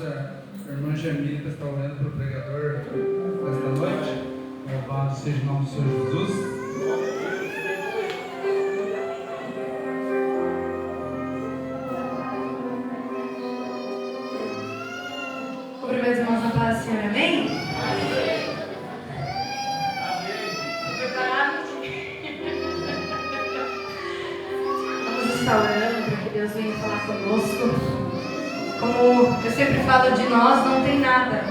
nossa irmã Jamila está olhando para o pregador desta noite. Louvado seja o nome do Senhor Jesus. Cumprimento os irmãos na paz do Senhor, amém? Preparados? Vamos estar orando para que Deus venha falar conosco. Como eu sempre falo de nós, não tem nada.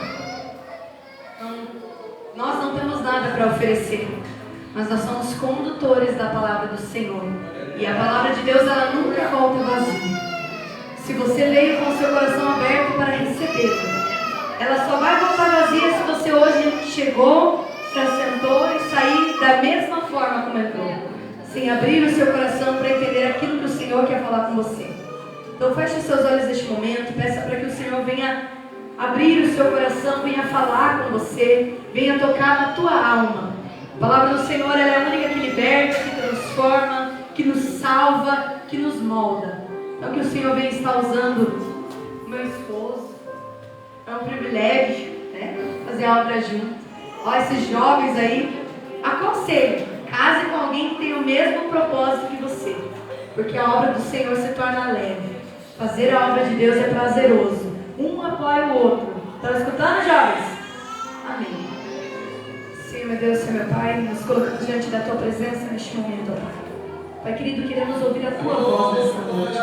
Nós não temos nada para oferecer, mas nós somos condutores da palavra do Senhor. E a palavra de Deus, ela nunca volta vazia. Se você veio com o seu coração aberto para recebê-la, ela só vai voltar vazia se você hoje chegou, se assentou e sair da mesma forma como entrou, sem abrir o seu coração para entender aquilo que o Senhor quer falar com você. Então feche os seus olhos neste momento, peça para que o Senhor venha abrir o seu coração, venha falar com você, venha tocar na tua alma. A palavra do Senhor, ela é a única que liberta, que transforma, que nos salva, que nos molda. Então que o Senhor venha estar usando o meu esposo. É um privilégio, né? Fazer a obra junto. Ó, esses jovens aí, aconselho, case com alguém que tem o mesmo propósito que você, porque a obra do Senhor se torna leve. Fazer a obra de Deus é prazeroso. Um apoia o outro. Estão escutando, jovens? Amém. Senhor, meu Deus, Senhor, meu Pai, nos colocamos diante da Tua presença neste momento, ó Pai. Pai querido, queremos ouvir a Tua voz nesta noite.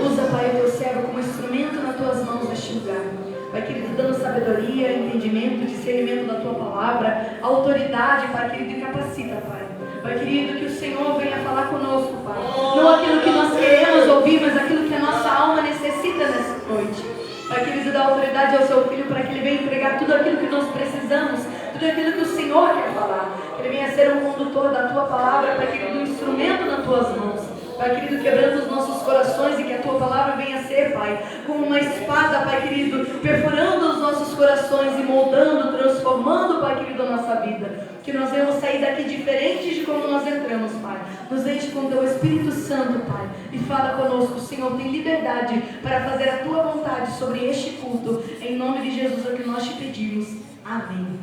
Usa, Pai, o Teu servo como instrumento nas Tuas mãos neste lugar. Pai querido, dando sabedoria, entendimento, discernimento da Tua palavra, autoridade, Pai querido, e capacita, Pai. Pai querido, que o Senhor venha falar conosco, Pai. Não aquilo que nós queremos ouvir, mas aquilo que a nossa alma necessita nessa noite. Pai querido, dá autoridade ao Seu Filho para que Ele venha entregar tudo aquilo que nós precisamos, tudo aquilo que o Senhor quer falar. Que Ele venha ser um condutor da Tua palavra, Pai querido, um instrumento nas Tuas mãos. Pai querido, quebrando os nossos corações e que a Tua palavra venha ser, Pai, como uma espada, Pai querido, perfurando os nossos corações e moldando, transformando, Pai querido, a nossa vida. Que nós venhamos sair daqui diferentes de como nós entramos, Pai. Nos enche com Teu Espírito Santo, Pai, e fala conosco. O Senhor tem liberdade para fazer a Tua vontade sobre este culto. Em nome de Jesus é o que nós te pedimos. Amém.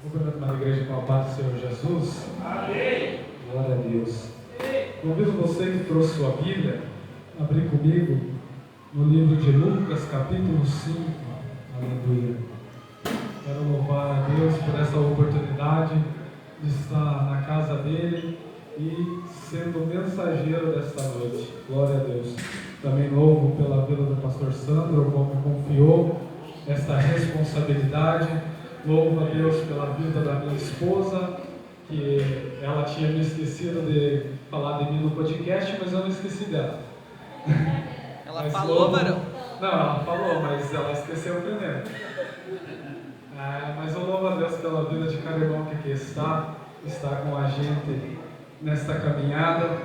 Cumprimentando a igreja com a paz do Senhor Jesus. Amém. Glória a Deus. Convido você que trouxe sua Bíblia a abrir comigo no livro de Lucas, capítulo 5. Aleluia. Quero louvar a Deus por essa oportunidade de estar na casa dele e sendo mensageiro desta noite. Glória a Deus. Também louvo pela vida do pastor Sandro, como confiou esta responsabilidade. Louvo a Deus pela vida da minha esposa, que ela tinha me esquecido de falar de mim no podcast, mas eu não esqueci dela. Ela falou, varão? Não, ela falou, mas ela esqueceu primeiro. Mas eu louvo a Deus pela vida de cada irmão que aqui está com a gente nesta caminhada.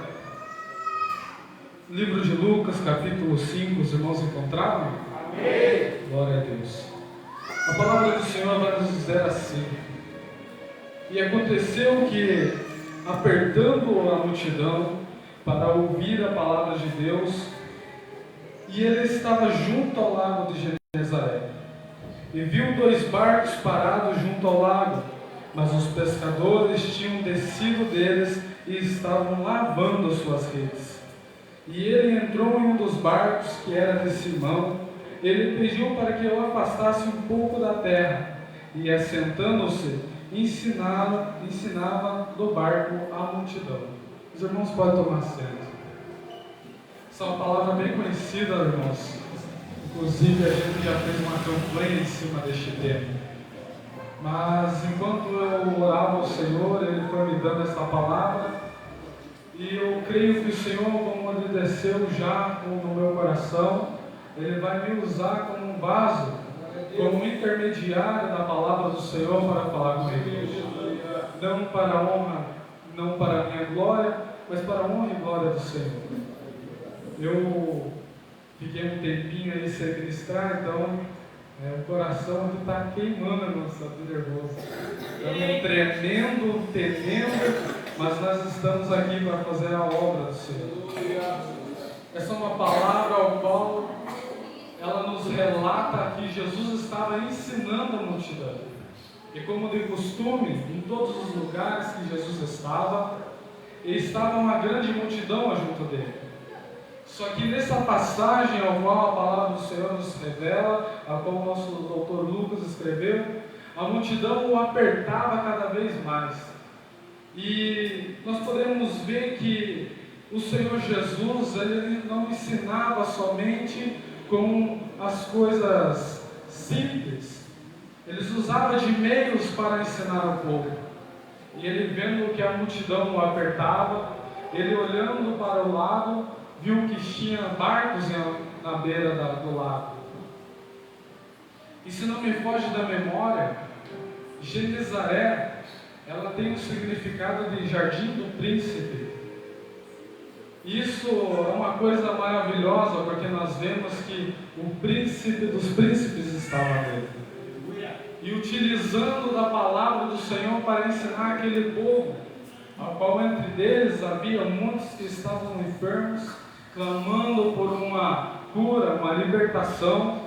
Livro de Lucas, capítulo 5, os irmãos encontraram? Amém! Glória a Deus. A palavra do Senhor vai nos dizer assim: e aconteceu que, apertando a multidão para ouvir a palavra de Deus, e ele estava junto ao lago de Genezaré, e viu 2 barcos parados junto ao lago, mas os pescadores tinham descido deles e estavam lavando as suas redes. E ele entrou em um dos barcos, que era de Simão. Ele pediu para que eu afastasse um pouco da terra, e assentando-se, ensinava do barco a multidão. Os irmãos podem tomar assento. Essa é uma palavra bem conhecida, irmãos. Inclusive a gente já fez uma campanha em cima deste tema. Mas enquanto eu orava ao Senhor, Ele foi me dando essa palavra, e eu creio que o Senhor, como Ele desceu já no meu coração, Ele vai me usar como um vaso, como um intermediário da palavra do Senhor para falar com a igreja. Não para a honra, não para a minha glória, mas para a honra e glória do Senhor. Eu fiquei um tempinho aí sem ministrar, então o coração está queimando, irmão, está tudo nervoso. Estamos tremendo, temendo, mas nós estamos aqui para fazer a obra do Senhor. Essa é uma palavra ao qual relata que Jesus estava ensinando a multidão. E como de costume, em todos os lugares que Jesus estava uma grande multidão junto dele. Só que nessa passagem ao qual a palavra do Senhor nos revela, a qual o nosso doutor Lucas escreveu, a multidão o apertava cada vez mais. E nós podemos ver que o Senhor Jesus, ele não ensinava somente com as coisas simples. Ele usava de meios para ensinar o povo. E ele, vendo que a multidão o apertava, ele olhando para o lado, viu que tinha barcos na beira do lago. E se não me foge da memória, Genezaré, ela tem o significado de Jardim do Príncipe. Isso é uma coisa maravilhosa, porque nós vemos que o príncipe dos príncipes estava ali. E utilizando da palavra do Senhor para ensinar aquele povo, ao qual entre deles havia muitos que estavam enfermos, clamando por uma cura, uma libertação.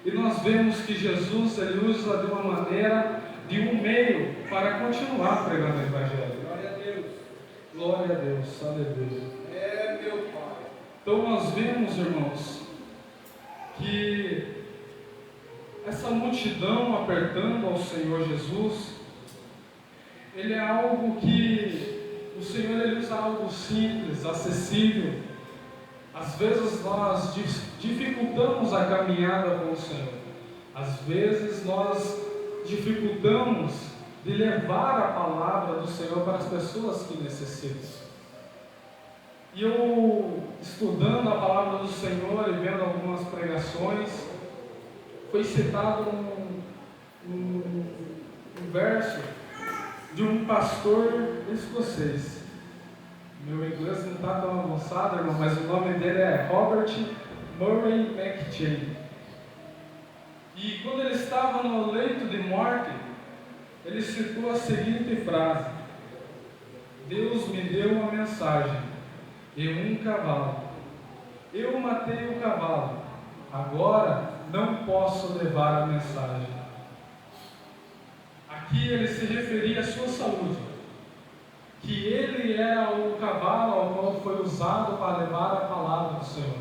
E nós vemos que Jesus, ele usa de uma maneira, de um meio, para continuar pregando o Evangelho. Glória a Deus. Glória a Deus, aleluia. É, meu Pai. Então nós vemos, irmãos, que essa multidão apertando ao Senhor Jesus, ele é algo que o Senhor, ele usa algo simples, acessível. Às vezes nós dificultamos a caminhada com o Senhor. Às vezes nós dificultamos de levar a palavra do Senhor para as pessoas que necessitam. E eu, estudando a palavra do Senhor e vendo algumas pregações, foi citado um verso de um pastor escocês. Meu inglês não está tão avançado, irmão, mas o nome dele é Robert Murray McCheyne. E quando ele estava no leito de morte, ele citou a seguinte frase: Deus me deu uma mensagem e um cavalo. Eu matei o cavalo, agora não posso levar a mensagem. Aqui ele se referia à sua saúde, que ele era o cavalo ao qual foi usado para levar a palavra do Senhor.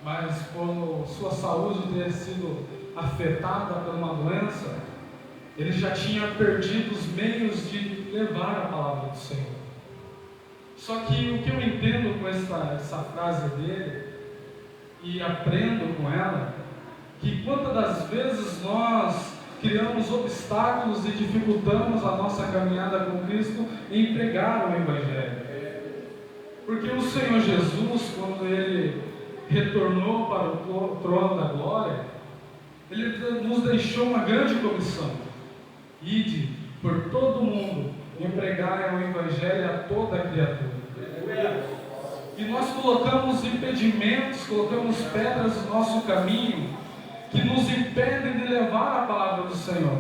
Mas por sua saúde ter sido afetada por uma doença, ele já tinha perdido os meios de levar a palavra do Senhor. Só que o que eu entendo com essa frase dele, e aprendo com ela, que quantas das vezes nós criamos obstáculos e dificultamos a nossa caminhada com Cristo em pregar o Evangelho. Porque o Senhor Jesus, quando ele retornou para o trono da glória, ele nos deixou uma grande comissão: ide por todo mundo e pregai o Evangelho a toda a criatura. E nós colocamos impedimentos, colocamos pedras no nosso caminho que nos impedem de levar a palavra do Senhor.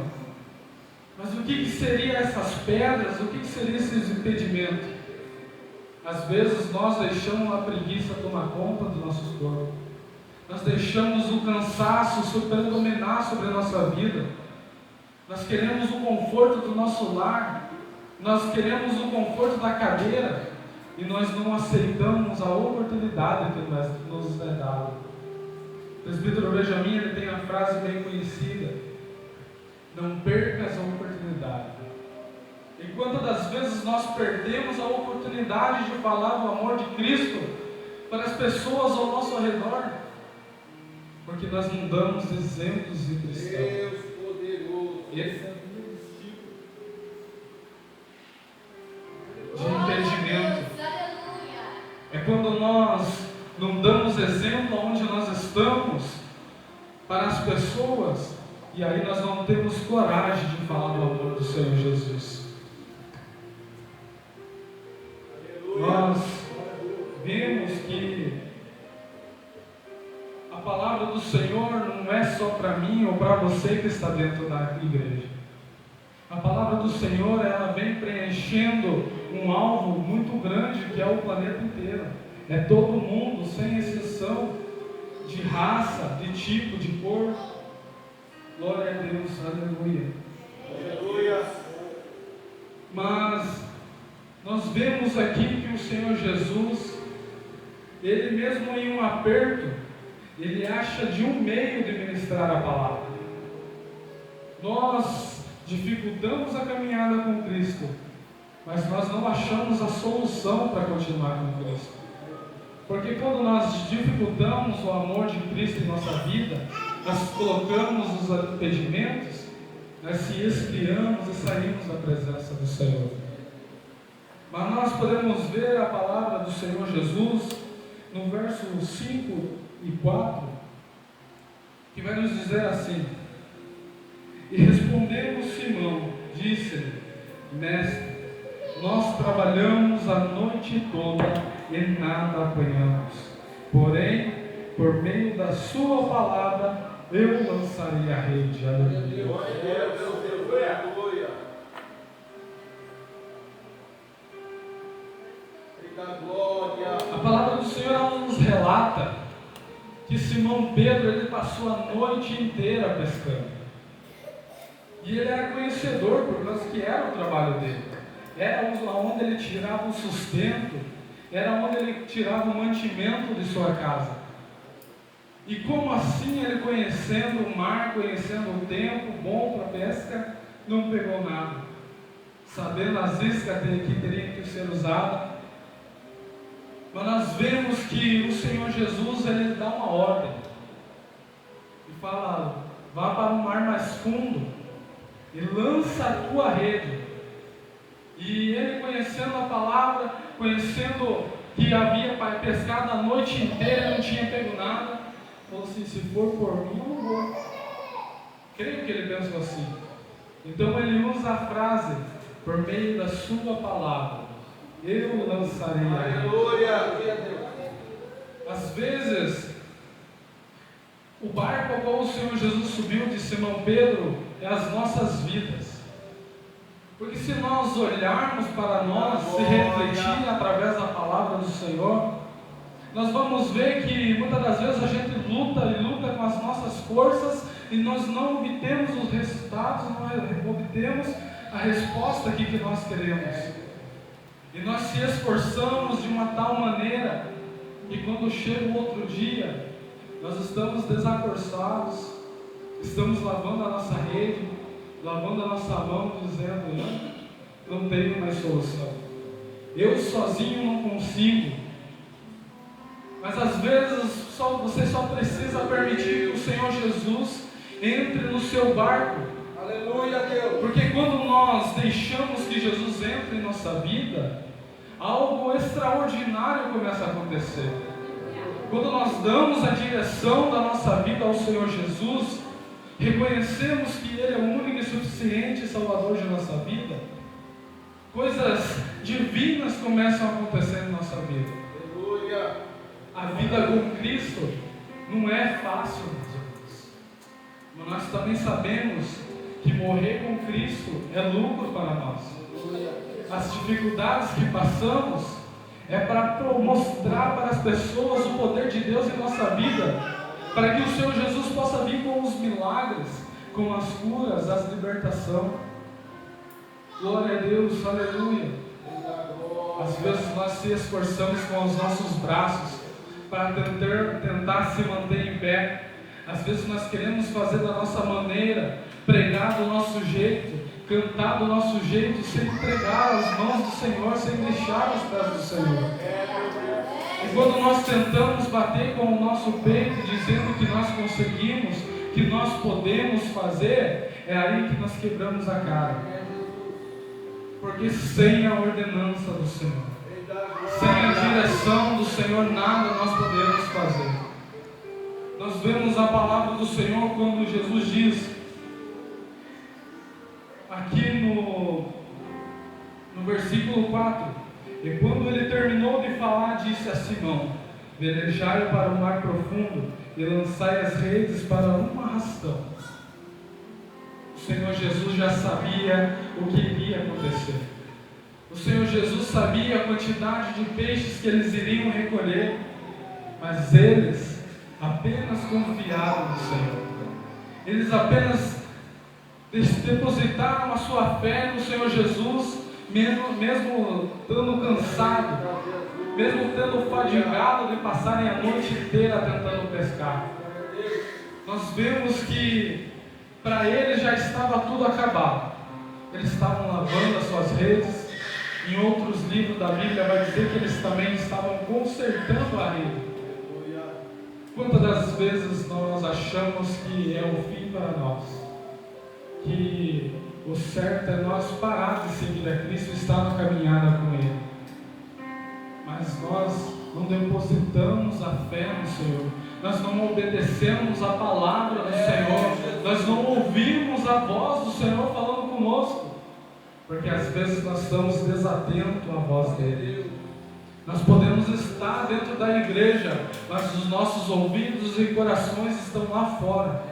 Mas o que seriam essas pedras? O que seriam esses impedimentos? Às vezes nós deixamos a preguiça tomar conta dos nossos corpos. Nós deixamos o cansaço predominar sobre a nossa vida. Nós queremos o conforto do nosso lar. Nós queremos o conforto da cadeira. E nós não aceitamos a oportunidade que nos é dada. O presbítero Benjamin, ele tem a frase bem conhecida: não percas a oportunidade. E quantas das vezes nós perdemos a oportunidade de falar do amor de Cristo para as pessoas ao nosso redor, porque nós não damos exemplos de cristãos. Deus poderoso. De impedimento. É quando nós não damos exemplo onde nós estamos para as pessoas, e aí nós não temos coragem de falar do amor do Senhor Jesus. Nós vemos que a palavra do Senhor não é só para mim ou para você que está dentro da igreja. A palavra do Senhor, ela vem preenchendo um alvo muito grande, que é o planeta inteiro. É todo mundo, sem exceção de raça, de tipo, de cor. Glória a Deus, aleluia. Aleluia. Mas nós vemos aqui que o Senhor Jesus, Ele mesmo em um aperto, Ele acha de um meio de ministrar a palavra. Nós dificultamos a caminhada com Cristo, mas nós não achamos a solução para continuar com Cristo. Porque quando nós dificultamos o amor de Cristo em nossa vida, nós colocamos os impedimentos, nós se esfriamos e saímos da presença do Senhor. Mas nós podemos ver a palavra do Senhor Jesus no verso 5 e 4, que vai nos dizer assim: e respondendo Simão, disse-lhe: Mestre, nós trabalhamos a noite toda e nada apanhamos. Porém, por meio da sua palavra, eu lançarei a rede. Aleluia. Aleluia. Glória. A palavra do Senhor ela nos relata que Simão Pedro ele passou a noite inteira pescando. E ele era conhecedor, por causa que era o trabalho dele. Era onde ele tirava o sustento, era onde ele tirava o mantimento de sua casa. E como assim ele, conhecendo o mar, conhecendo o tempo bom para pesca, não pegou nada? Sabendo as iscas que teriam que ser usadas. Mas nós vemos que o Senhor Jesus ele dá uma ordem. E fala: vá para um mar mais fundo e lança a tua rede. E ele, conhecendo a palavra, conhecendo que havia pescado a noite inteira, não tinha pego nada, falou assim: se for por mim, eu não vou. Creio que ele pensou assim. Então ele usa a frase: por meio da sua palavra, eu lançarei a rede. Aleluia. Às vezes, o barco ao qual o Senhor Jesus subiu de Simão Pedro é as nossas vidas. Porque se nós olharmos para nós, se refletir através da palavra do Senhor, nós vamos ver que muitas das vezes a gente luta e luta com as nossas forças e nós não obtemos os resultados, não obtemos a resposta que nós queremos. E nós se esforçamos de uma tal maneira que quando chega o outro dia, nós estamos desacorçados, estamos lavando a nossa rede, lavando a nossa mão, dizendo: não tenho mais solução, eu sozinho não consigo. Mas às vezes você só precisa permitir que o Senhor Jesus entre no seu barco. Aleluia, Deus. Porque quando nós deixamos que Jesus entre em nossa vida, algo extraordinário começa a acontecer. Quando nós damos a direção da nossa vida ao Senhor Jesus, reconhecemos que Ele é o único e suficiente Salvador de nossa vida, coisas divinas começam a acontecer em nossa vida. Aleluia. A vida com Cristo não é fácil, meus irmãos. Mas nós também sabemos que morrer com Cristo é lucro para nós. As dificuldades que passamos é para mostrar para as pessoas o poder de Deus em nossa vida, para que o Senhor Jesus possa vir com os milagres, com as curas, as libertações. Glória a Deus, aleluia. Às vezes nós se esforçamos com os nossos braços para tentar se manter em pé. Às vezes nós queremos fazer da nossa maneira, pregar do nosso jeito, cantar do nosso jeito, sem entregar as mãos do Senhor, sem deixar os pés do Senhor. E quando nós tentamos bater com o nosso peito, dizendo que nós conseguimos, que nós podemos fazer, é aí que nós quebramos a cara. Porque sem a ordenança do Senhor, sem a direção do Senhor, nada nós podemos fazer. Nós vemos a palavra do Senhor quando Jesus diz, aqui no versículo 4, e quando ele terminou de falar, disse a Simão: velejai para o mar profundo e lançai as redes para um arrastão. O Senhor Jesus já sabia o que iria acontecer. O Senhor Jesus sabia a quantidade de peixes que eles iriam recolher, mas eles apenas confiaram no Senhor. Eles apenas depositaram a sua fé no Senhor Jesus, mesmo estando cansado, mesmo tendo fadigado de passarem a noite inteira tentando pescar. Nós vemos que para eles já estava tudo acabado. Eles estavam lavando as suas redes. Em outros livros da Bíblia vai dizer que eles também estavam consertando a rede. Quantas das vezes nós achamos que é o fim para nós? Que o certo é nós parar de seguir a Cristo e estar na caminhada com Ele. Mas nós não depositamos a fé no Senhor. Nós não obedecemos a palavra do Senhor. Nós não ouvimos a voz do Senhor falando conosco. Porque às vezes nós estamos desatentos à voz dele. Nós podemos estar dentro da igreja, mas os nossos ouvidos e corações estão lá fora.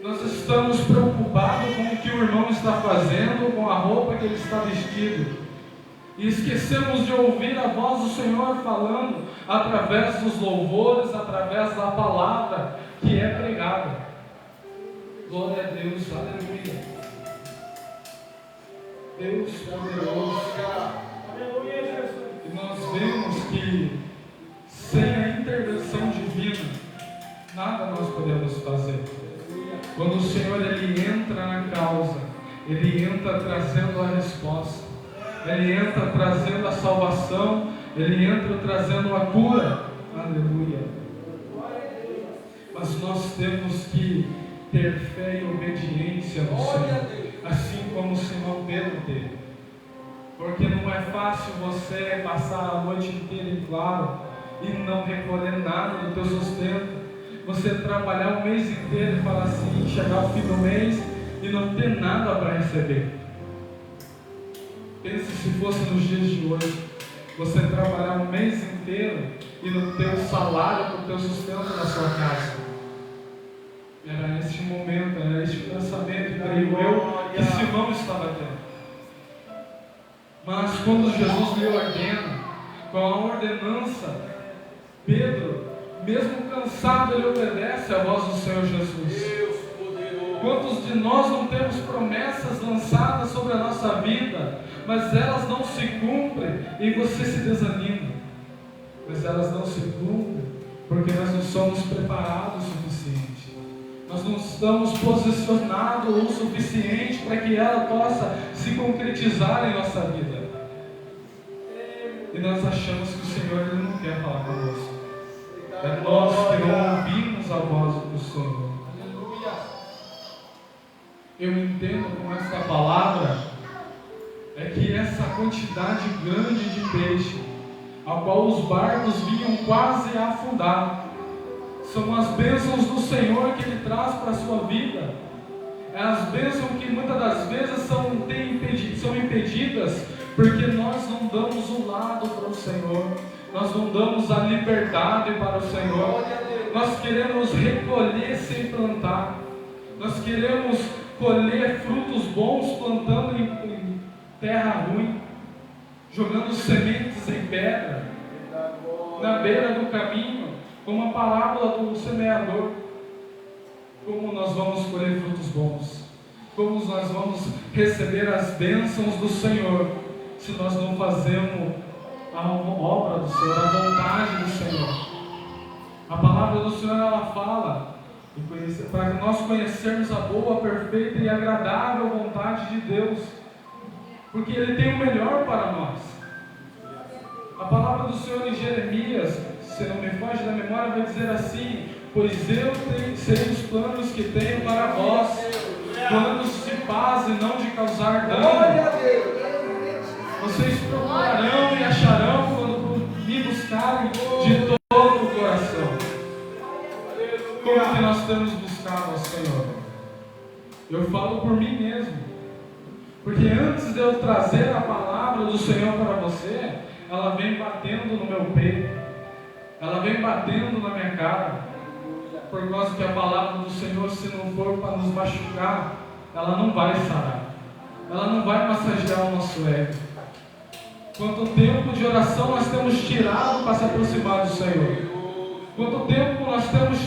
Nós estamos preocupados com o que o irmão está fazendo, com a roupa que ele está vestido. E esquecemos de ouvir a voz do Senhor falando através dos louvores, através da palavra que é pregada. Glória a Deus, aleluia. Deus poderoso. E nós vemos que sem a intervenção divina, nada nós podemos fazer. Quando o Senhor ele entra na causa, ele entra trazendo a resposta, ele entra trazendo a salvação, ele entra trazendo a cura. Aleluia. Mas nós temos que ter fé e obediência no Senhor, assim como o Simão Pedro teve. Porque não é fácil você passar a noite inteira em claro e não recolher nada do teu sustento. Você trabalhar o mês inteiro e falar assim, chegar ao fim do mês e não ter nada para receber. Pense se fosse nos dias de hoje, você trabalhar o mês inteiro e não ter o salário para o teu sustento na sua casa. Era este momento, era este pensamento, creio eu, que Simão estava tendo. Mas quando Jesus lhe ordena, com a ordenança, Pedro, mesmo cansado, ele obedece à voz do Senhor Jesus. Quantos de nós não temos promessas lançadas sobre a nossa vida, mas elas não se cumprem e você se desanima? Mas elas não se cumprem porque nós não somos preparados o suficiente. Nós não estamos posicionados o suficiente para que ela possa se concretizar em nossa vida. E nós achamos que o Senhor ele não quer falar conosco. É nós que não ouvimos a voz do Senhor. Eu entendo com essa palavra é que essa quantidade grande de peixe, a qual os barcos vinham quase a afundar, são as bênçãos do Senhor que Ele traz para a sua vida. É as bênçãos que muitas das vezes são impedidas porque nós não damos o lado para o Senhor, nós não damos a liberdade para o Senhor. Nós queremos recolher sem plantar, nós queremos colher frutos bons plantando em terra ruim, jogando sementes em pedra, na beira do caminho, como a parábola do semeador. Como nós vamos colher frutos bons? Como nós vamos receber as bênçãos do Senhor se nós não fazemos a obra do Senhor, a vontade do Senhor? A palavra do Senhor ela fala para nós conhecermos a boa, perfeita e agradável vontade de Deus, porque Ele tem o melhor para nós. A palavra do Senhor em Jeremias, se não me foge da memória, vai dizer assim: pois eu sei os planos que tenho para vós, planos de paz e não de causar dano. Vocês procurarão e acharão quando me buscarem de todo o coração. Como que nós temos buscado ao Senhor? Eu falo por mim mesmo, porque antes de eu trazer a palavra do Senhor para você, ela vem batendo no meu peito, ela vem batendo na minha cara, por causa que a palavra do Senhor, se não for para nos machucar, ela não vai sarar, ela não vai massagear o nosso ego. Quanto tempo de oração nós temos tirado para se aproximar do Senhor? Quanto tempo nós temos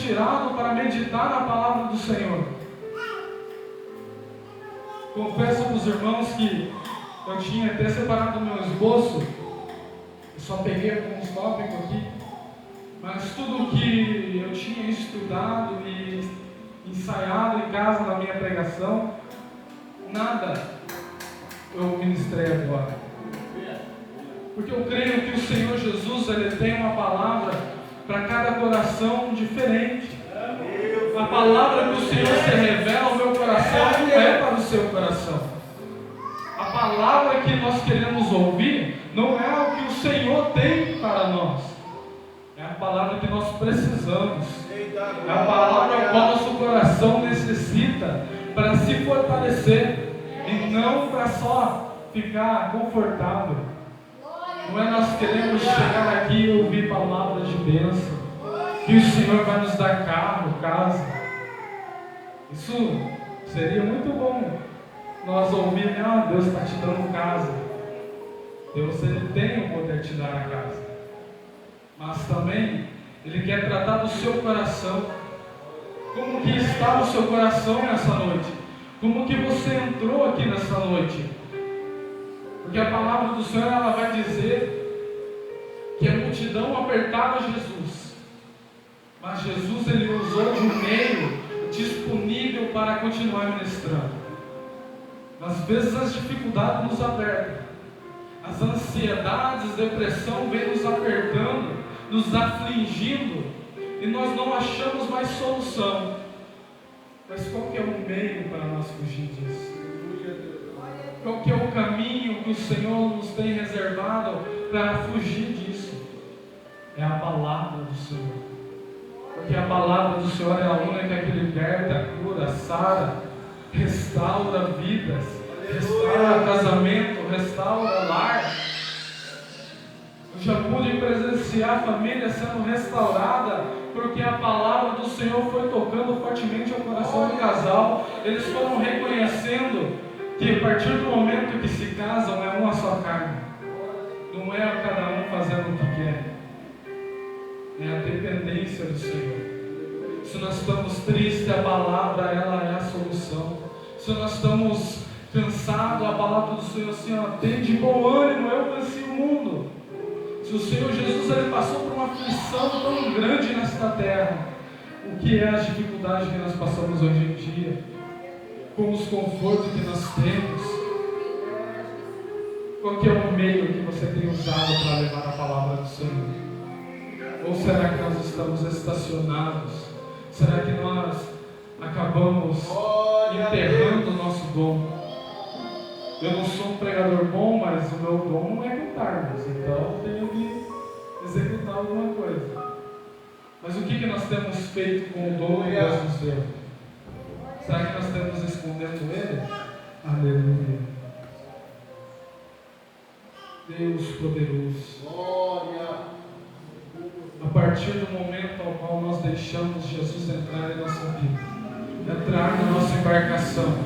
meditar na palavra do Senhor. Confesso para os irmãos que eu tinha até separado o meu esboço, eu só peguei alguns tópicos aqui, mas tudo que eu tinha estudado e ensaiado em casa na minha pregação, nada eu ministrei agora. Porque eu creio que o Senhor Jesus, Ele tem uma palavra para cada coração diferente. A palavra que o Senhor se revela ao meu coração não é para o seu coração. A palavra que nós queremos ouvir não é o que o Senhor tem para nós. É a palavra que nós precisamos. É a palavra que o nosso coração necessita para se fortalecer e não para só ficar confortável. Não é nós queremos chegar aqui e ouvir palavras de bênção, que o Senhor vai nos dar carro, casa. Isso seria muito bom. Nós ouvirmos, Deus está te dando casa. Deus, Ele tem o poder de te dar a casa. Mas também, Ele quer tratar do seu coração. Como que está o seu coração nessa noite? Como que você entrou aqui nessa noite? Porque a palavra do Senhor, ela vai dizer que a multidão apertava Jesus. Mas Jesus, Ele usou de um meio disponível para continuar ministrando. Às vezes as dificuldades nos apertam. As ansiedades, depressão vem nos apertando, nos afligindo, e nós não achamos mais solução. Mas qual que é o meio para nós fugir disso? Qual que é o caminho que o Senhor nos tem reservado para fugir disso? É a palavra do Senhor. Porque a palavra do Senhor é a única que liberta, cura, sara, restaura vidas, restaura casamento, restaura lar. Eu já pude presenciar a família sendo restaurada, porque a palavra do Senhor foi tocando fortemente ao coração do casal. Eles foram reconhecendo que a partir do momento que se casam é uma só carne. Não é cada um fazendo o que quer. É a dependência do Senhor. Se nós estamos tristes, a palavra, ela é a solução. Se nós estamos cansados, a palavra do Senhor assim, tem de bom ânimo, eu venci o mundo. Se o Senhor Jesus, Ele passou por uma aflição tão grande nesta terra, o que é as dificuldades que nós passamos hoje em dia, com os confortos que nós temos? Qual que é o meio que você tem usado para levar a palavra do Senhor? Ou será que nós estamos estacionados? Será que nós acabamos enterrando o nosso dom? Eu não sou um pregador bom, mas o meu dom não é cantar, então eu tenho que executar alguma coisa. Mas o que nós temos feito com o dom que Deus nos deu? Será que nós estamos escondendo ele? Aleluia. Deus poderoso. Glória. A partir do momento ao qual nós deixamos Jesus entrar em nossa vida, entrar na nossa embarcação,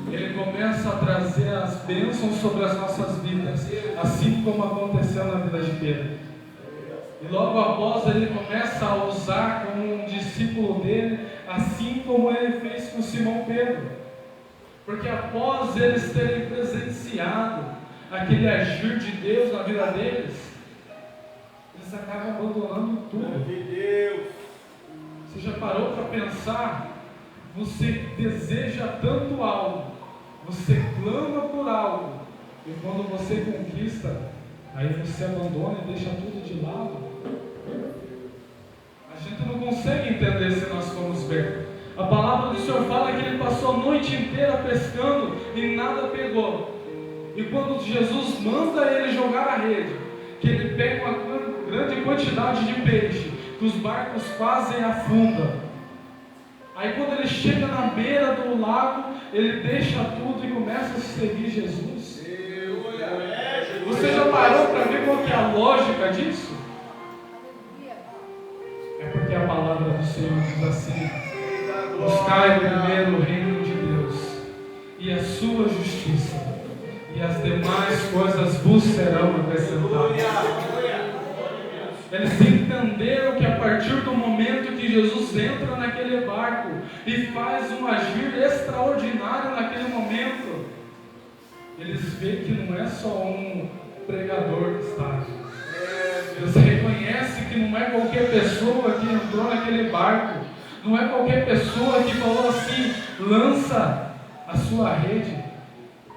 Ele começa a trazer as bênçãos sobre as nossas vidas, assim como aconteceu na vida de Pedro. E logo após Ele começa a usar como um discípulo dele, assim como Ele fez com Simão Pedro. Porque após eles terem presenciado aquele agir de Deus na vida deles, eles acabam abandonando tudo. Você já parou para pensar? Você deseja tanto algo, você clama por algo, e quando você conquista, aí você abandona e deixa tudo de lado. A gente não consegue entender se nós formos ver. A palavra do Senhor fala que Ele passou a noite inteira pescando e nada pegou. E quando Jesus manda ele jogar a rede, que ele pega uma grande quantidade de peixe, que os barcos quase afundam. Aí quando ele chega na beira do lago, ele deixa tudo e começa a seguir Jesus. Você já parou para ver qual que é a lógica disso? É porque a palavra do Senhor diz assim: buscai primeiro o reino de Deus e a sua justiça, e as demais coisas vos serão acrescentadas. Eles entenderam que a partir do momento que Jesus entra naquele barco e faz um agir extraordinário naquele momento, eles veem que não é só um pregador que está ali. Eles reconhecem que não é qualquer pessoa que entrou naquele barco, não é qualquer pessoa que falou assim: lança a sua rede,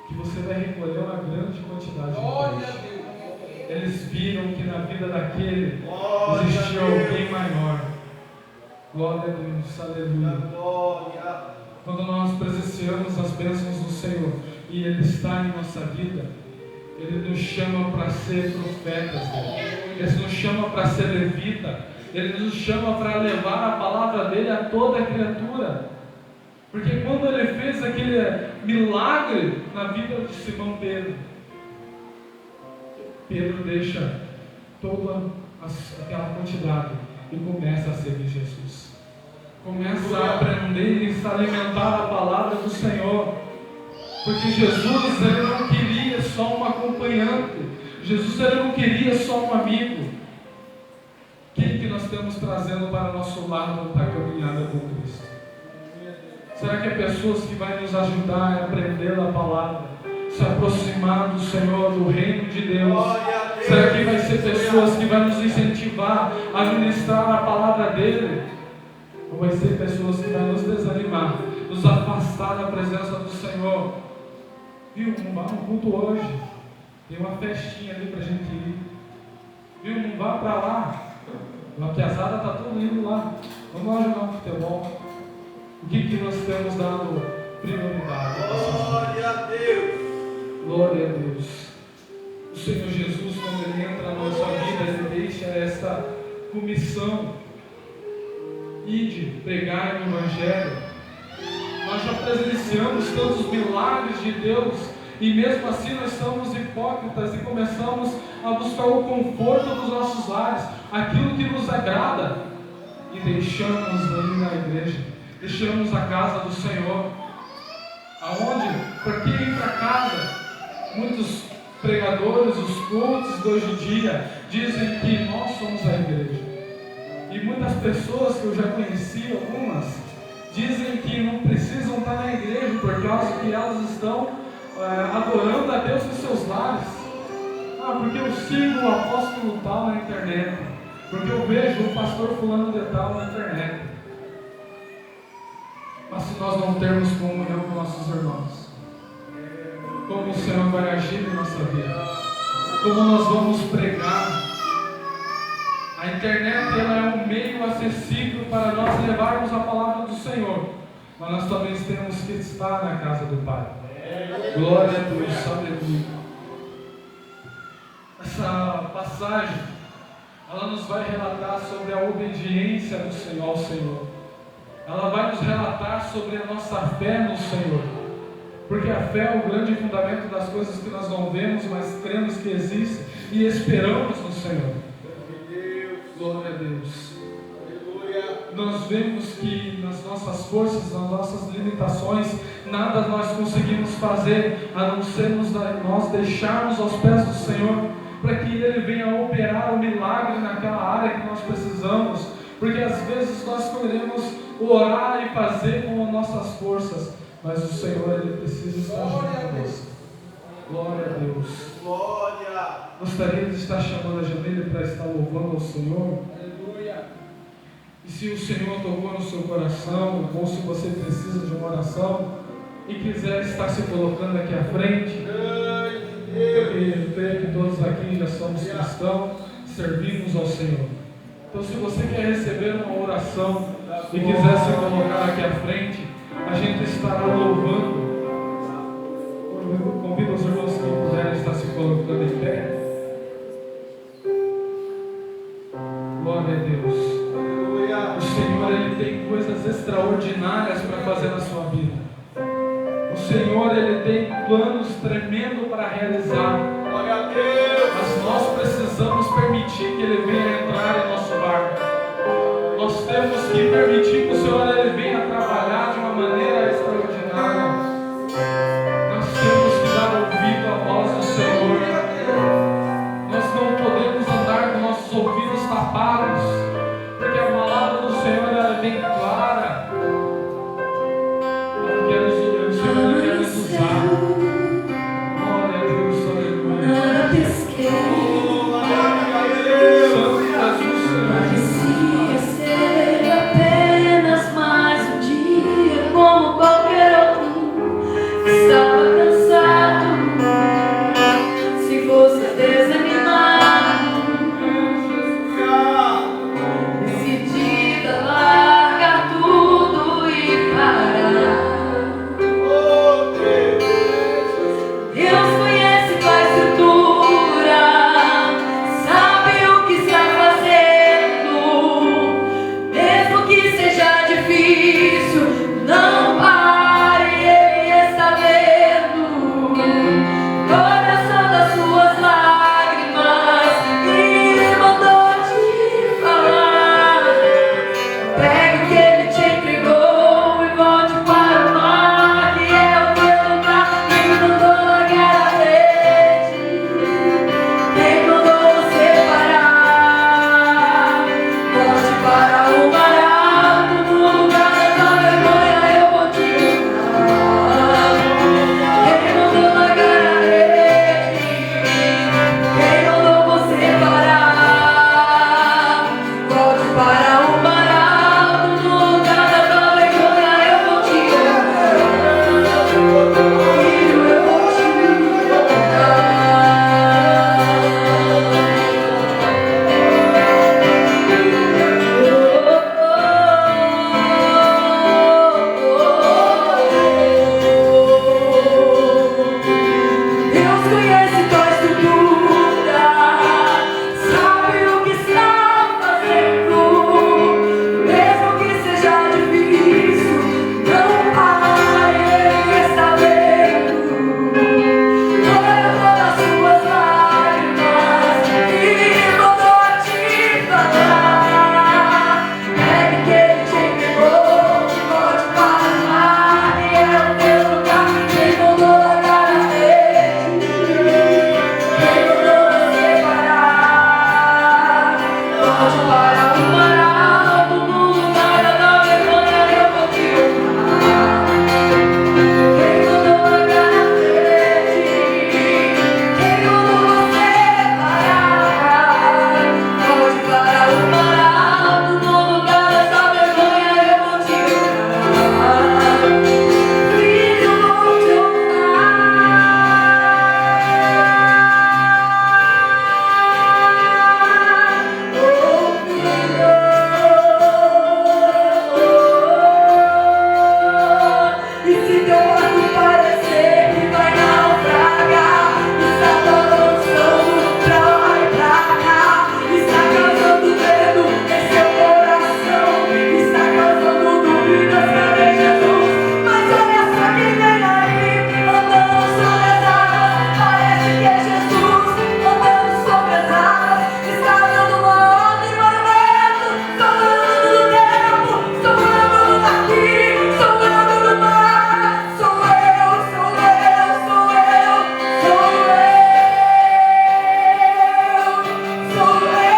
que você vai recolher uma grande quantidade de peixe. Eles viram que na vida daquele existia alguém maior. Glória a Deus, aleluia. Quando nós presenciamos as bênçãos do Senhor e Ele está em nossa vida, Ele nos chama para ser profetas dele. Ele nos chama para ser levita. Ele nos chama para levar a palavra dele a toda a criatura. Porque quando Ele fez aquele milagre na vida de Simão Pedro, Pedro deixa toda aquela quantidade e começa a seguir Jesus. Começa a aprender e se alimentar da palavra do Senhor. Porque Jesus, Ele não queria só um acompanhante. Jesus, Ele não queria só um amigo. Quem que nós estamos trazendo para nosso lado para a caminhada com Cristo? Será que é pessoas que vão nos ajudar a aprender a palavra, se aproximar do Senhor, do reino de Deus? Será que vai ser pessoas que vão nos incentivar a ministrar a palavra dele? Ou vai ser pessoas que vão nos desanimar, nos afastar da presença do Senhor? Viu? Não vá no culto hoje, tem uma festinha ali para a gente ir. Viu? Não vá para lá, a piazada está todo indo lá. Vamos lá jogar um futebol. O que nós temos dado prioridade? Glória a Deus. Glória a Deus. O Senhor Jesus, quando Ele entra na nossa vida, Ele deixa esta comissão: ide, pregai o Evangelho. Nós já presenciamos tantos milagres de Deus, e mesmo assim nós somos hipócritas e começamos a buscar o conforto dos nossos lares, aquilo que nos agrada, e deixamos ali na igreja, deixamos a casa do Senhor. Aonde? Para que ir para casa? Muitos pregadores, os cultos de hoje em dia, dizem que nós somos a igreja. E muitas pessoas que eu já conheci, algumas, dizem que não precisam estar na igreja por causa que elas estão adorando a Deus em seus lares. Porque eu sigo o apóstolo tal na internet, porque eu vejo o pastor fulano de tal na internet. Mas se nós não termos comunhão com nossos irmãos, como o Senhor vai agir em nossa vida? Como nós vamos pregar? A internet, ela é um meio acessível para nós levarmos a palavra do Senhor, mas nós também temos que estar na casa do Pai. Glória a Deus, aleluia. Essa passagem, ela nos vai relatar sobre a obediência do Senhor ao Senhor. Ela vai nos relatar sobre a nossa fé no Senhor. Porque a fé é o grande fundamento das coisas que nós não vemos, mas cremos que existem e esperamos no Senhor. Glória a Deus. Nós vemos que nas nossas forças, nas nossas limitações, nada nós conseguimos fazer, a não ser nós deixarmos aos pés do Senhor, para que Ele venha operar o milagre naquela área que nós precisamos. Porque às vezes nós queremos orar e fazer com as nossas forças, mas o Senhor, Ele precisa estar junto conosco. Glória a Deus. Glória. Gostaria de estar chamando a Jamile para estar louvando ao Senhor. Aleluia. E se o Senhor tocou no seu coração, ou se você precisa de uma oração e quiser estar se colocando aqui à frente, eu creio que todos aqui já somos cristãos, servimos ao Senhor. Então, se você quer receber uma oração e quiser se colocar aqui à frente, a gente estará louvando. Eu convido os irmãos que puderem estar se colocando em pé. Glória a Deus. O Senhor, Ele tem coisas extraordinárias para fazer na sua vida. O Senhor, Ele tem planos tremendos para realizar. Glória a Deus. Mas nós precisamos permitir que Ele venha entrar em nosso barco. Nós temos que permitir que o Senhor, Ele venha trabalhar de uma maneira extraordinária. Nós temos que dar ouvido à voz do Senhor. Nós não podemos andar com nossos ouvidos tapados. difícil, não pare, Ele está vendo. Olha só das suas lágrimas e mandou te falar. Pegue o que Ele te entregou e volte para o mar, que é o teu lugar. Quem mandou largar a rede? Quem mandou você parar? Volte para o mar alto, no lugar da vergonha eu vou te buscar. Quem mandou largar a rede? Quem mandou você parar? Volte para o mar alto, no lugar da vergonha eu vou te buscar. Filho, eu vou te Deus conhece tua estrutura, sabe o que está fazendo, mesmo que seja difícil, não pare, Ele está vendo. Olha todas as suas lágrimas e mandou a te falar. Pegue que Ele te entregou, volte para o mar, e é o teu lugar. Quem mandou largar a rede? Quem mandou você parar? Volte para o mar alto, no lugar da vergonha eu vou te honrar. Quem mandou largar a rede? Quem mandou você parar? Volte para o mar alto, no lugar dessa vergonha eu vou te honrar. Filho, vou te E se teu barco parecer que vai naufragar, está balançando pra lá e pra cá, está causando medo em seu coração, está causando dúvidas, cadê Jesus? Mas olha só quem vem aí, andando sobre as águas, parece que é Jesus, andando sobre as águas, está dando uma ordem para o vento. Sou eu do tempo, sou eu daqui, sou eu do mar, sou eu, sou eu, sou eu, sou eu, sou eu.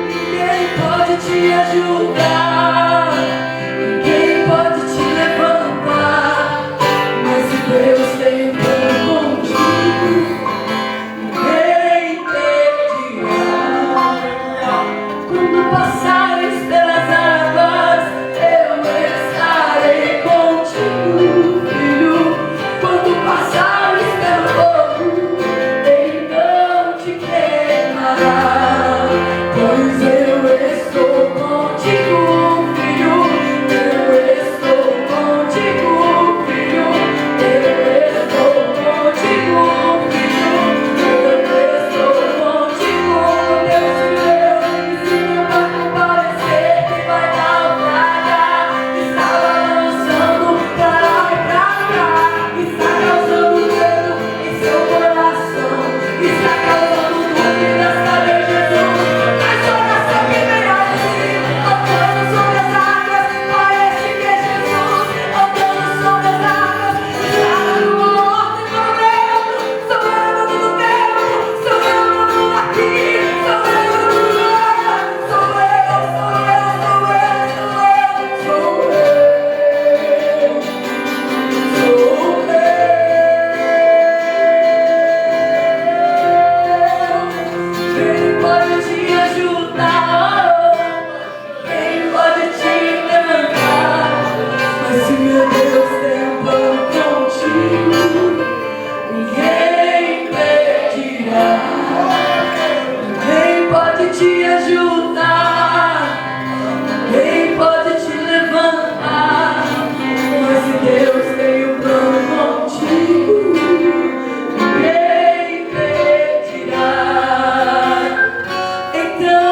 Ninguém pode te ajudar, ninguém pode te levantar, mas se Deus tem um plano contigo, ninguém impedirá. Quando passares pelas águas, eu estarei contigo, filho. Quando passares pelo fogo, ele não te queimará, pois eu estou contigo, filho. Eu estou contigo, filho. Eu estou contigo, filho. Eu estou contigo, Deus meu. E se teu barco parecer que vai naufragar, está balançando pra lá e pra cá, está causando medo em seu coração, está causando dúvidas, cadê Jesus? Mas olha só quem vem aí, andando sobre as águas, parece que é Jesus, andando sobre as águas, está dando uma ordem para o vento. Sou eu do tempo, sou eu aqui, sou eu do lugar, sou eu, sou eu, sou eu, sou eu, sou eu, sou eu. Quem pode te ajudar? Quem pode te levantar? Mas se meu Deus tem um plano contigo, ninguém impedirá. Quem pode te ajudar? Quem pode te levantar? Mas se Deus tem um plano contigo, ninguém impedirá. Então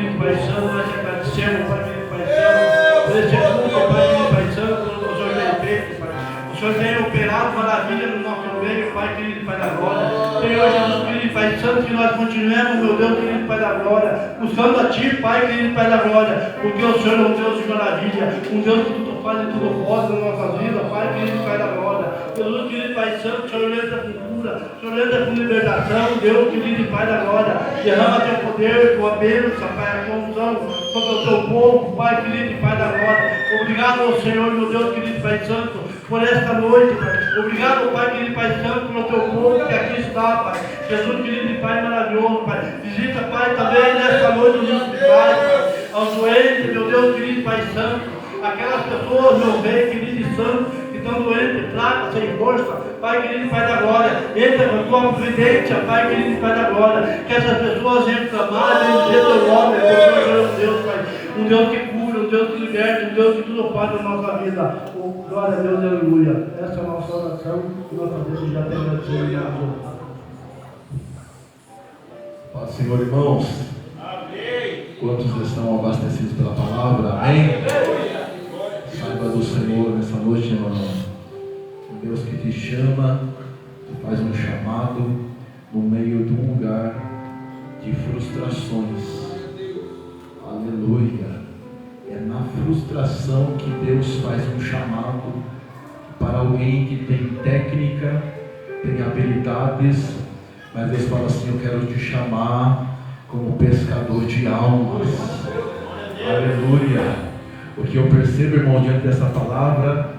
querido Pai Santo, nós te agradecemos, Pai querido Pai Santo, por esse culto, Pai querido Pai Santo, o Senhor tem feito, Pai. O Senhor tem operado maravilha no nosso meio, Pai querido Pai da glória. Senhor Jesus, querido Pai Santo, que nós continuemos, meu Deus, querido Pai da glória, buscando a Ti, Pai querido Pai da glória, porque o Senhor é um Deus de maravilha, um Deus que tudo faz e tudo pode na nossa vida, Pai querido Pai da glória. Jesus, querido Pai Santo, o Senhor entra com cura, o Senhor entra com libertação, Deus querido Pai da glória, derrama Teu poder, Tua bênção, Pai, a condução sobre o Teu povo, Pai querido Pai da glória. Obrigado ao Senhor, meu Deus querido Pai Santo, por esta noite, Pai. Obrigado, Pai querido Pai Santo, pelo Teu povo que aqui está, Pai. Jesus querido Pai maravilhoso, Pai. Visita, Pai, também nesta noite os hospitais, Pai. Aos doentes, meu Deus querido Pai Santo. Aquelas pessoas, meu Rei querido e Santo, que estão doentes, fracas, sem força, Pai querido Pai da glória. Entra com a Tua providência, Pai querido Pai da glória. Que essas pessoas venham clamar em Teu nome, meu Deus, Pai. Um Deus que cura, um Deus que liberta, um Deus que tudo faz na nossa vida. Oh, glória a Deus, aleluia. Essa é a nossa oração e nós fazemos já tem agradecido. Paz, Senhor, irmãos. Amém. Quantos estão abastecidos pela palavra? Amém? Saiba do Senhor nessa noite, irmão. Um Deus que te chama, que faz um chamado no meio de um lugar de frustrações. Aleluia. É na frustração que Deus faz um chamado para alguém que tem técnica, tem habilidades, mas Deus fala assim: eu quero te chamar como pescador de almas. Aleluia. O que eu percebo, irmão, diante dessa palavra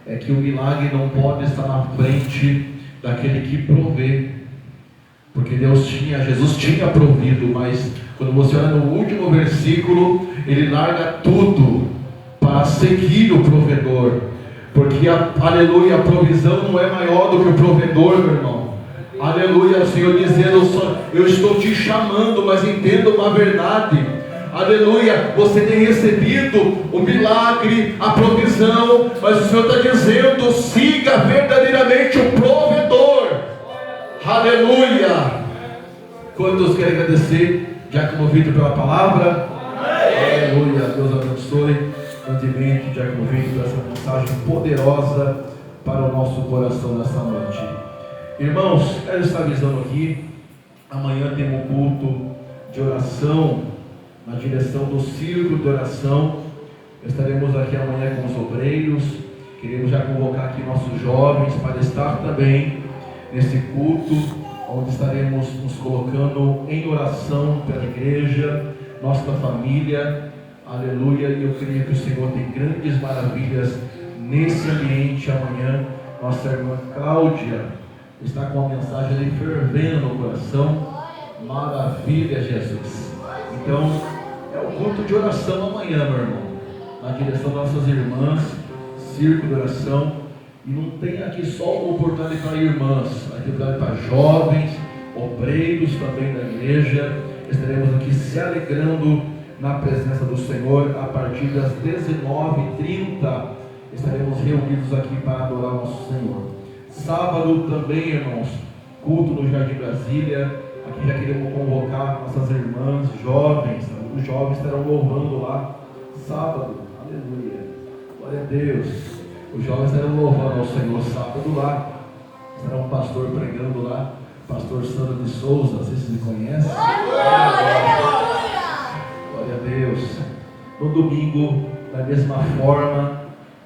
é que o milagre não pode estar na frente daquele que provê, porque Jesus tinha provido, mas quando você olha no último versículo, ele larga tudo para seguir o provedor, porque aleluia, a provisão não é maior do que o provedor, meu irmão. Aleluia, o Senhor dizendo: eu estou te chamando, mas entenda uma verdade. Aleluia, você tem recebido o milagre, a provisão, mas o Senhor está dizendo: siga verdadeiramente o provedor. Aleluia. Quantos querem agradecer, Diácono Vitor, pela palavra? Aleluia, Deus abençoe grandemente, Diácono Vitor, por essa mensagem poderosa para o nosso coração nessa noite. Irmãos, quero estar avisando aqui, amanhã temos um culto de oração, na direção do círculo de oração. Estaremos aqui amanhã com os obreiros, queremos já convocar aqui nossos jovens para estar também nesse culto, onde estaremos nos colocando em oração pela igreja, nossa família, aleluia, e eu creio que o Senhor tem grandes maravilhas nesse ambiente amanhã. Nossa irmã Cláudia está com uma mensagem ali fervendo no coração, maravilha, Jesus. Então, é o culto de oração amanhã, meu irmão, na direção das nossas irmãs, círculo de oração. E não tem aqui só uma oportunidade para irmãs, vai ter oportunidade para jovens, obreiros também da igreja. Estaremos aqui se alegrando na presença do Senhor a partir das 19h30. Estaremos reunidos aqui para adorar o nosso Senhor. Sábado também, irmãos, culto no Jardim Brasília. Aqui já queremos convocar nossas irmãs jovens. Os jovens estarão louvando lá sábado. Aleluia, glória a Deus. Os jovens estarão louvando ao Senhor sábado lá. Estará um pastor pregando lá, pastor Sandro de Souza, não sei se você conhece. Glória a Deus. No domingo, da mesma forma,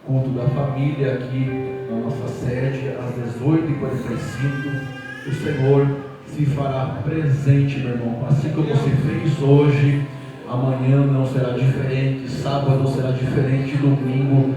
culto da família aqui na nossa sede, às 18h45. O Senhor se fará presente, meu irmão. Assim como se fez hoje, amanhã não será diferente, sábado não será diferente, domingo,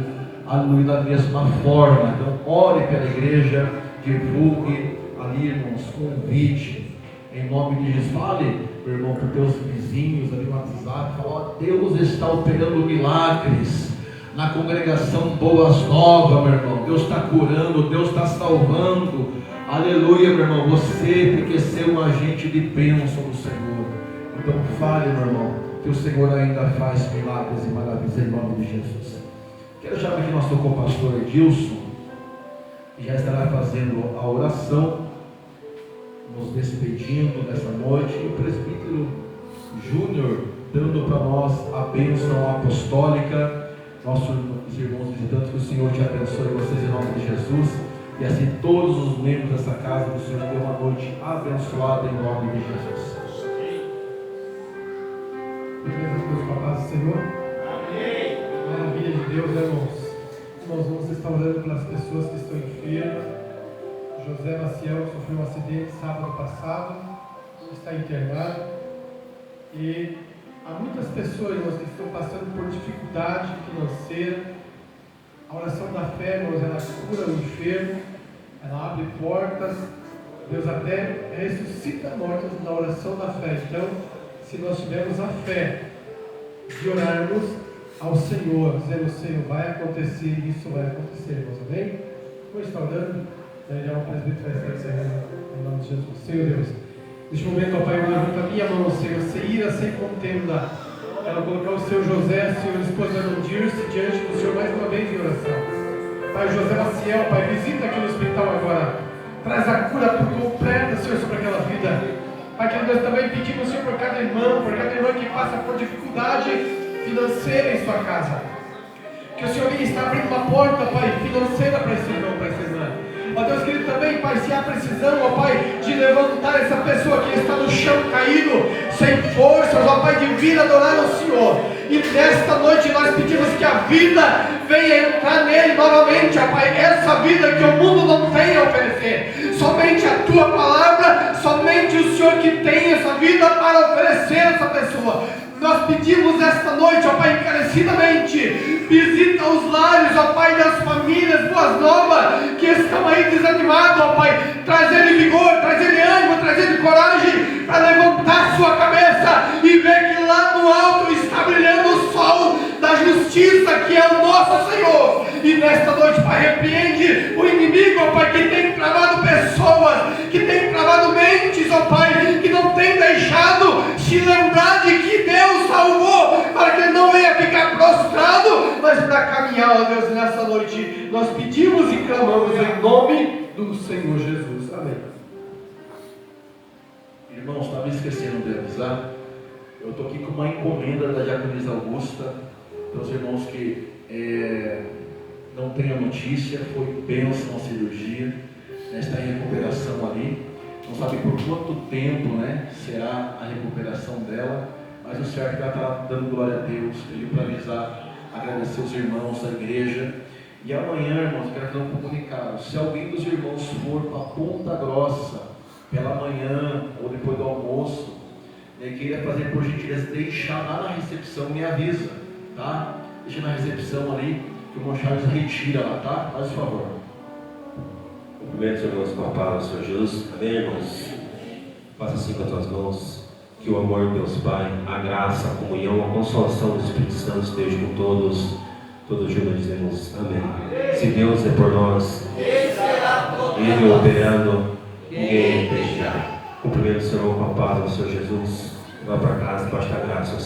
aleluia, da mesma forma. Então, ore pela igreja, divulgue ali, irmãos, convite, em nome de Jesus. Fale, meu irmão, para os teus vizinhos ali no WhatsApp, fala: ó, Deus está operando milagres na congregação Boas Novas, meu irmão. Deus está curando, Deus está salvando. Aleluia, meu irmão. Você tem que ser um agente de bênção do Senhor. Então fale, meu irmão, que o Senhor ainda faz milagres e maravilhas em nome de Jesus. Quero chamar aqui nosso co-pastor Edilson, que já estará fazendo a oração, nos despedindo nessa noite. E o presbítero Júnior dando para nós a bênção apostólica. Nossos irmãos visitantes, que o Senhor te abençoe, vocês em nome de Jesus. E assim todos os membros dessa casa, que o Senhor dê uma noite abençoada em nome de Jesus. Beleza, Deus, com a paz do Senhor. Amém. Maravilha de Deus, né, irmãos? Irmãos, vamos estar orando pelas pessoas que estão enfermas. José Maciel sofreu um acidente sábado passado, está internado. E há muitas pessoas, irmãos, que estão passando por dificuldade financeira. A oração da fé, irmãos, ela cura o enfermo, ela abre portas. Deus até ressuscita mortos na oração da fé. Então, se nós tivermos a fé de orarmos ao Senhor, dizendo: Senhor, vai acontecer, isso vai acontecer, irmãos, amém? Vamos estar orando, já o presbítero vai estar encerrando em nome de Jesus. Senhor Deus, neste momento, ó Pai, eu levanto a minha mão, Senhor, sem ira, sem contenda, ela colocar o seu José, Senhor, esposo da Dirce, diante do Senhor mais uma vez em oração. Pai, José Maciel, Pai, visita aqui no hospital agora, traz a cura por completa, Senhor, sobre aquela vida. Pai, que nós também pedimos, Senhor, por cada irmão que passa por dificuldade financeira em sua casa. Que o Senhor venha estar abrindo uma porta, Pai, financeira para esse irmão, para essa irmã. Ó Deus querido, também, Pai, se há precisão, ó Pai, de levantar essa pessoa que está no chão caído, sem forças, ó Pai, de vir adorar ao Senhor. E nesta noite nós pedimos que a vida venha entrar nele novamente, ó Pai, essa vida que o mundo não tem a oferecer. Somente a Tua palavra, somente o Senhor que tem essa vida para oferecer a essa pessoa. Nós pedimos esta noite, ó Pai, encarecidamente, visita os lares, ó Pai, das famílias, boas novas, que estão aí desanimados, ó Pai, traz-lhe vigor, traz-lhe ânimo, traz-lhe coragem, para levantar sua cabeça e ver que lá no alto está brilhando o sol da justiça, que é o nosso Senhor. E nesta noite, Pai, repreende o inimigo, ó Pai, que tem travado pessoas, que tem travado mentes, ó Pai, que não tem deixado se lembrar de que Deus salvou, para que ele não venha ficar prostrado, mas para caminhar, ó Deus, nessa noite. Nós pedimos e clamamos em nome do Senhor Jesus. Amém. Irmãos, estava esquecendo de avisar. Eu estou aqui com uma encomenda da Diaconisa Augusta, para os irmãos que não têm a notícia. Foi bênção a cirurgia, está em recuperação ali. Não sabe por quanto tempo, né, será a recuperação dela, mas o certo é que ela está dando glória a Deus. Pediu para avisar, agradecer os irmãos da igreja. E amanhã, irmãos, eu quero fazer um comunicado. Se alguém dos irmãos for para Ponta Grossa pela manhã ou depois do almoço, queria fazer por gentileza, deixar lá na recepção, me avisa, tá? Deixa na recepção ali, que o irmão Charles retira lá, tá? Faz o favor. Cumprimento, irmãos, com a palavra do Senhor Jesus. Amém, irmãos? Faça assim com as tuas mãos. Que o amor de Deus Pai, a graça, a comunhão, a consolação do Espírito Santo esteja com todos. Todos juntos dizemos amém. Se Deus é por nós, Ele operando, ninguém impedirá. Cumprimento o Senhor com a paz do Senhor Jesus. Vá para casa, debaixo da graça.